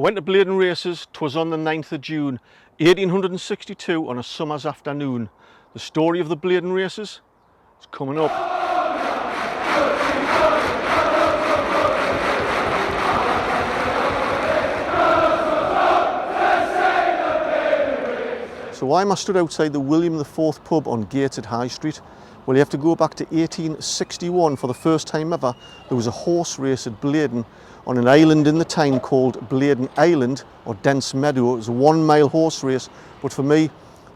I went to Blaydon Races. 'Twas on the 9th of June 1862 on a summer's afternoon. The story of the Blaydon Races is coming up. So why am I stood outside the William IV pub on Gateshead High Street? Well, you have to go back to 1861. For the first time ever, there was a horse race at Blaydon on an island in the Tyne called Blaydon Island, or Dense Meadow. It was a 1 mile horse race, but for me,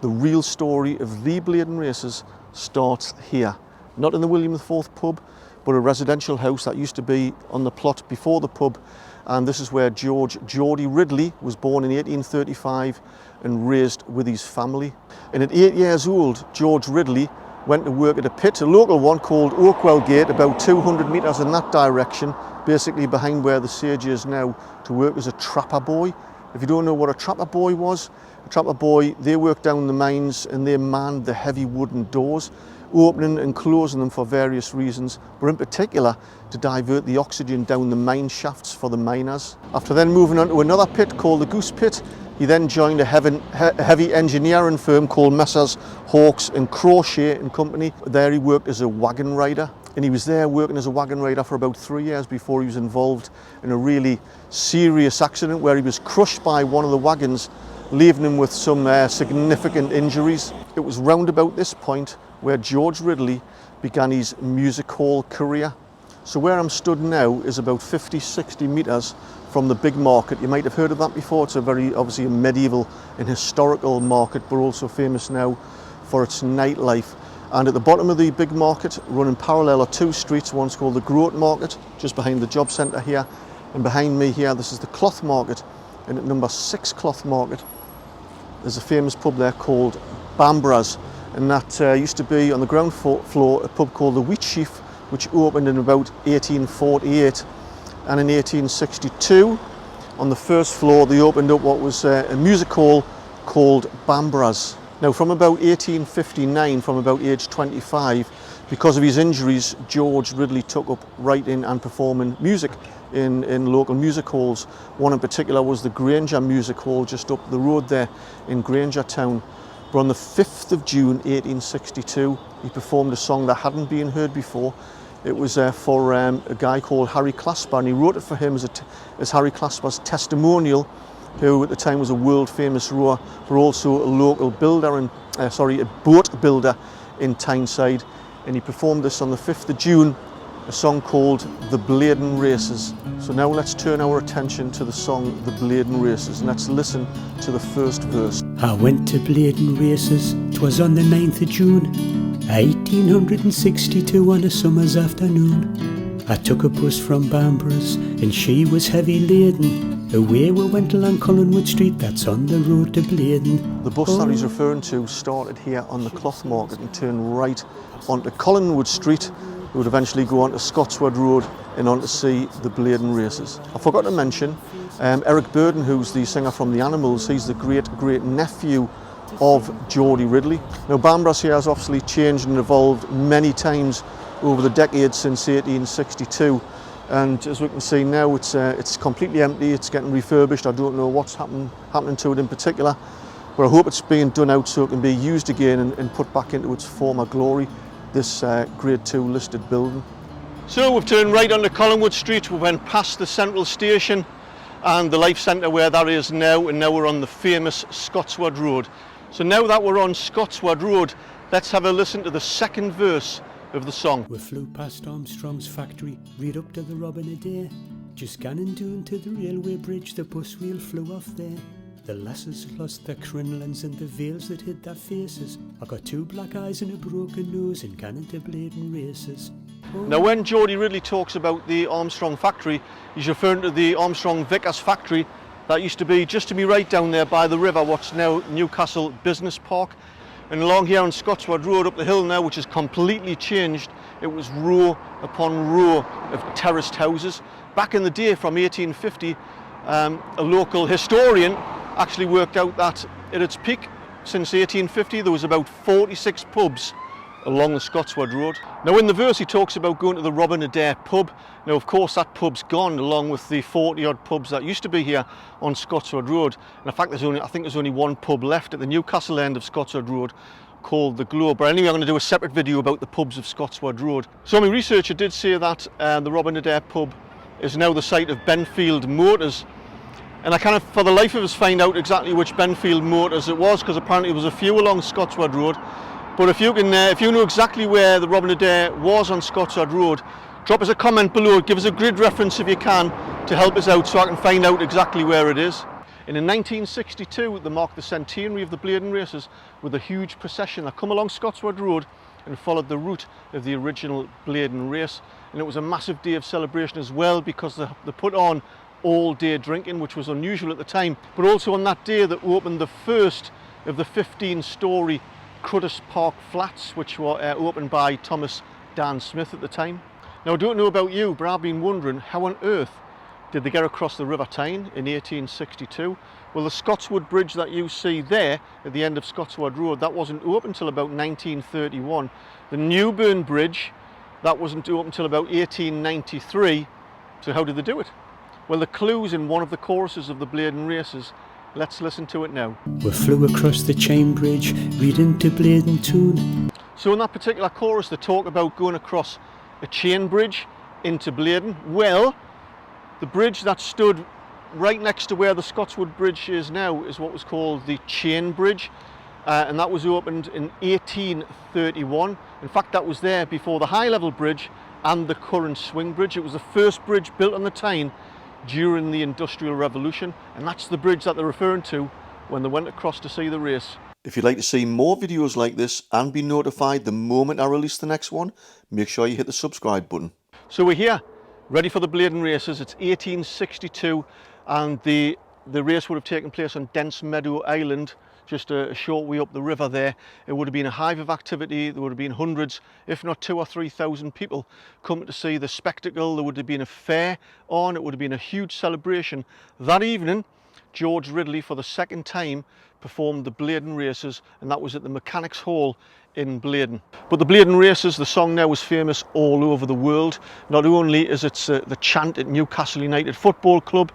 the real story of the Blaydon Races starts here. Not in the William IV pub, but a residential house that used to be on the plot before the pub. And this is where Geordie Ridley was born in 1835 and raised with his family. And at 8 years old, George Ridley went to work at a pit, a local one called Oakwell Gate, about 200 metres in that direction, basically behind where the Sage is now, to work as a trapper boy. If you don't know what a trapper boy was, a trapper boy, they worked down the mines and they manned the heavy wooden doors, opening and closing them for various reasons, but in particular to divert the oxygen down the mine shafts for the miners. After then moving on to another pit called the Goose Pit, he then joined a heavy engineering firm called Messrs Hawks and Crochet and Company. There he worked as a wagon rider, and he was there working as a wagon rider for about 3 years before he was involved in a really serious accident where he was crushed by one of the wagons, leaving him with some significant injuries. It was round about this point where George Ridley began his music hall career. So where I'm stood now is about 50-60 metres from the big market. You might have heard of that before. It's a very, obviously a medieval and historical market, but also famous now for its nightlife. And at the bottom of the big market, running parallel, are 2 streets. One's called the Groat Market, just behind the job centre here. And behind me here, this is the Cloth Market. And at number 6 Cloth Market, there's a famous pub there called Bambra's. And that used to be on the ground floor a pub called the Veitch, which opened in about 1848. And in 1862, on the first floor, they opened up what was a music hall called Bambra's. Now, from about 1859, from about age 25, because of his injuries, George Ridley took up writing and performing music in local music halls. One in particular was the Granger Music Hall just up the road there in Granger Town. But on the 5th of June 1862, he performed a song that hadn't been heard before. It was for a guy called Harry Clasper, and he wrote it for him as Harry Clasper's testimonial, who at the time was a world famous rower, but also a local builder, a boat builder in Tyneside. And he performed this on the 5th of June, a song called The Blaydon Races. So now let's turn our attention to the song The Blaydon Races, and let's listen to the first verse. I went to Blaydon Races, 'twas on the 9th of June 1862 on a summer's afternoon. I took a bus from Bambra's and she was heavy laden. Away we went along Collingwood Street, that's on the road to Blaydon. The bus that he's referring to started here on the Cloth Market and turned right onto Collingwood Street. It would eventually go on to Scottsword Road and on to see the Blaydon Races. I forgot to mention Eric Burden, who's the singer from The Animals. He's the great nephew of Geordie Ridley. Now, Bambra's here has obviously changed and evolved many times over the decades since 1862. And as we can see now, it's completely empty. It's getting refurbished. I don't know what's happening to it in particular, but I hope it's being done out so it can be used again and put back into its former glory, this Grade 2 listed building. So we've turned right onto Collingwood Street. We went past the Central Station and the Life Centre where that is now, and now we're on the famous Scottsword Road. So now that we're on Scottsword Road, let's have a listen to the second verse of the song. We flew past Armstrong's factory, right up to the Robin Adair. Just ganning down to the railway bridge, the bus wheel flew off there. The lasses lost their crinolines and the veils that hid their faces. I got 2 black eyes and a broken nose and ganning to Blaydon Races. Now, when Geordie Ridley talks about the Armstrong factory, he's referring to the Armstrong Vickers factory that used to be just to be right down there by the river, what's now Newcastle Business Park. And along here on Scottsword Road up the hill now, which has completely changed, it was row upon row of terraced houses. Back in the day, from 1850, a local historian actually worked out that at its peak, since 1850, there was about 46 pubs along the Scottsword Road. Now in the verse he talks about going to the Robin Adair pub. Now of course that pub's gone, along with the 40 odd pubs that used to be here on Scottsword Road. And in fact I think there's only one pub left at the Newcastle end of Scottsword Road called the Globe. But anyway, I'm going to do a separate video about the pubs of Scottsword Road. So my researcher did say that the Robin Adair pub is now the site of Benfield Motors. And I kind of, for the life of us, find out exactly which Benfield Motors it was, because apparently there was a few along Scottsword Road. But if you know exactly where the Robin Adair was on Scottsword Road, drop us a comment below, give us a grid reference if you can, to help us out so I can find out exactly where it is. And in 1962, they marked the centenary of the Blaydon Races with a huge procession that come along Scottsword Road and followed the route of the original Blaydon race. And it was a massive day of celebration as well, because they put on all day drinking, which was unusual at the time. But also on that day they opened the first of the 15-storey Cruddas Park flats, which were opened by Thomas Dan Smith at the time. Now I don't know about you, but I've been wondering, how on earth did they get across the River Tyne in 1862? Well, the Scottswood Bridge that you see there at the end of Scottsword Road, that wasn't open until about 1931. The Newburn Bridge, that wasn't open until about 1893. So how did they do it? Well, the clue's in one of the choruses of the Blaydon Races. Let's listen to it now. We flew across the chain bridge, reading to Blaydon tune. So in that particular chorus they talk about going across a chain bridge into Blaydon. Well, the bridge that stood right next to where the Scottswood Bridge is now is what was called the Chain Bridge, and that was opened in 1831. In fact, that was there before the high level bridge and the current swing bridge. It was the first bridge built on the Tyne during the Industrial Revolution, and that's the bridge that they're referring to when they went across to see the race. If you'd like to see more videos like this and be notified the moment I release the next one, make sure you hit the subscribe button. So we're here, ready for the Blaydon Races. It's 1862 and the race would have taken place on Dense Meadow Island, just a short way up the river there. It would have been a hive of activity. There would have been hundreds, if not 2,000 or 3,000 people coming to see the spectacle. There would have been a fair on. It would have been a huge celebration. That evening, George Ridley, for the second time, performed the Blaydon Races, and that was at the Mechanics Hall in Blaydon. But the Blaydon Races, the song now, is famous all over the world. Not only is it the chant at Newcastle United Football Club,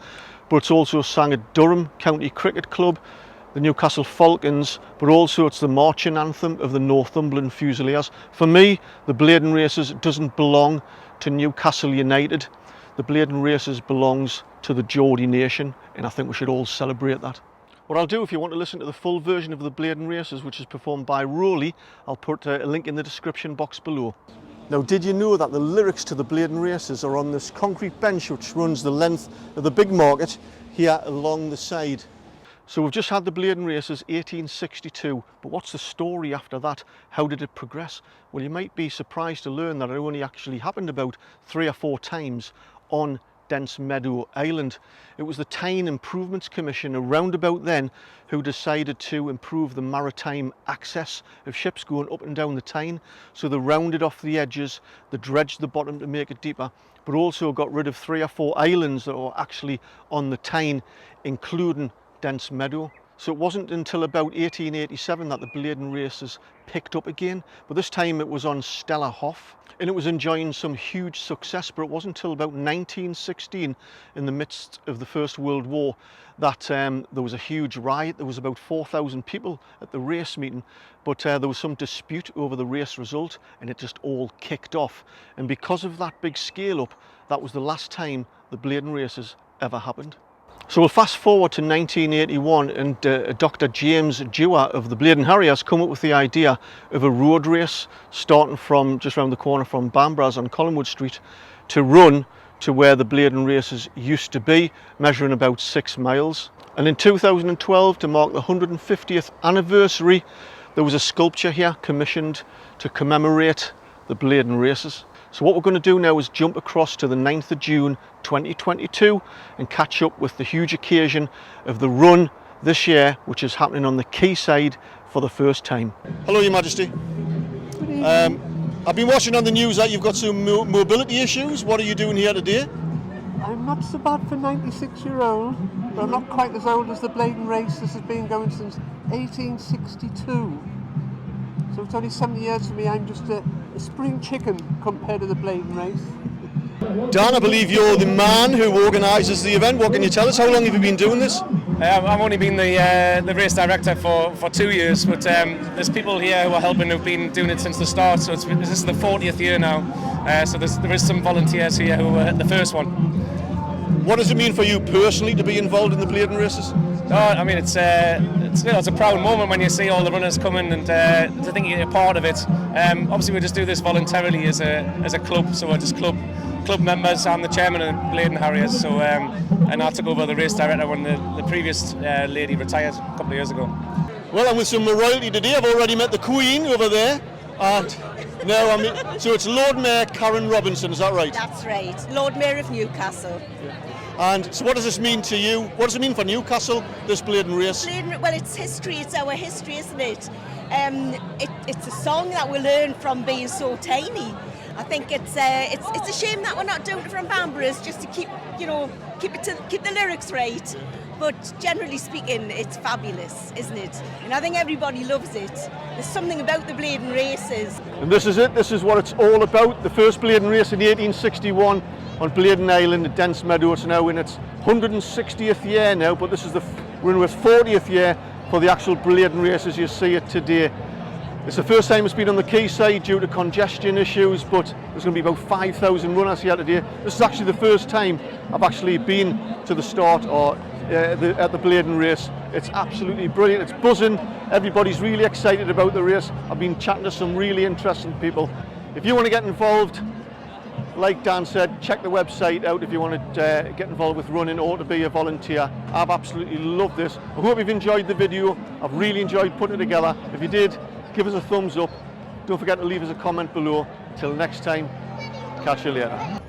but it's also sung at Durham County Cricket Club, the Newcastle Falcons, but also it's the marching anthem of the Northumberland Fusiliers. For me, the Blaydon Races doesn't belong to Newcastle United. The Blaydon Races belongs to the Geordie nation, and I think we should all celebrate that. What I'll do, if you want to listen to the full version of the Blaydon Races, which is performed by Roland, I'll put a link in the description box below. Now, did you know that the lyrics to the Blaydon Races are on this concrete bench which runs the length of the big market here along the side? So we've just had the Blaydon Races 1862, but what's the story after that? How did it progress? Well, you might be surprised to learn that it only actually happened about 3 or 4 times on Dense Meadow Island. It was the Tyne Improvements Commission around about then who decided to improve the maritime access of ships going up and down the Tyne. So they rounded off the edges, they dredged the bottom to make it deeper, but also got rid of 3 or 4 islands that were actually on the Tyne, including Dense Meadow. So it wasn't until about 1887 that the Blaydon Races picked up again, but this time it was on Stella Hoff, and it was enjoying some huge success. But it wasn't until about 1916, in the midst of the First World War, that there was a huge riot. There was about 4,000 people at the race meeting, but there was some dispute over the race result, and it just all kicked off. And because of that big scale up, that was the last time the Blaydon Races ever happened. So we'll fast forward to 1981, and Dr. James Dewar of the Blaydon Harriers come up with the idea of a road race starting from just around the corner from Bambras on Collingwood Street to run to where the Blaydon Races used to be, measuring about 6 miles. And in 2012, to mark the 150th anniversary, there was a sculpture here commissioned to commemorate the Blaydon Races. So what we're going to do now is jump across to the 9th of June 2022 and catch up with the huge occasion of the run this year, which is happening on the quayside for the first time. Hello, Your Majesty. I've been watching on the news that you've got some mobility issues. What are you doing here today? I'm not so bad for 96-year-old, but I'm not quite as old as the Blaydon Races has been going since 1862. So it's only 70 years for me. I'm just a spring chicken compared to the Blaydon race. Dan, I believe you're the man who organises the event. What can you tell us? How long have you been doing this? I've only been the race director for 2 years, but there's people here who are helping who've been doing it since the start, so this is the 40th year now, so there is some volunteers here who were at the first one. What does it mean for you personally to be involved in the Blaydon Races? I mean, it's a proud moment when you see all the runners coming and to think you're a part of it. Obviously we just do this voluntarily as a club, so we're just club members. I'm the chairman of Blaydon Harriers, so and I took over the race director when the previous lady retired a couple of years ago. Well, I'm with some royalty today. I've already met the Queen over there, and now so it's Lord Mayor Karen Robinson, is that right? That's right, Lord Mayor of Newcastle. And so what does this mean to you? What does it mean for Newcastle, this Blaydon race? Well, it's history, it's our history, isn't it? It's a song that we learned from being so tiny. I think it's a shame that we're not doing it from Bamburghs, just to keep the lyrics right. But generally speaking, it's fabulous, isn't it? And I think everybody loves it. There's something about the Blaydon Races. And this is it. This is what it's all about. The first Blaydon race in 1861 on Blaydon Island at Dense Meadow. It's now in its 160th year now, but this is we're in its 40th year for the actual Blaydon race as you see it today. It's the first time it's been on the quayside due to congestion issues, but there's going to be about 5,000 runners here today. This is actually the first time I've actually been to the start or at the Blaydon race. It's absolutely brilliant. It's buzzing. Everybody's really excited about the race. I've been chatting to some really interesting people. If you want to get involved, like Dan said, check the website out if you want to get involved with running or to be a volunteer. I've absolutely loved this. I hope you've enjoyed the video. I've really enjoyed putting it together. If you did, give us a thumbs up. Don't forget to leave us a comment below. Till next time, catch you later.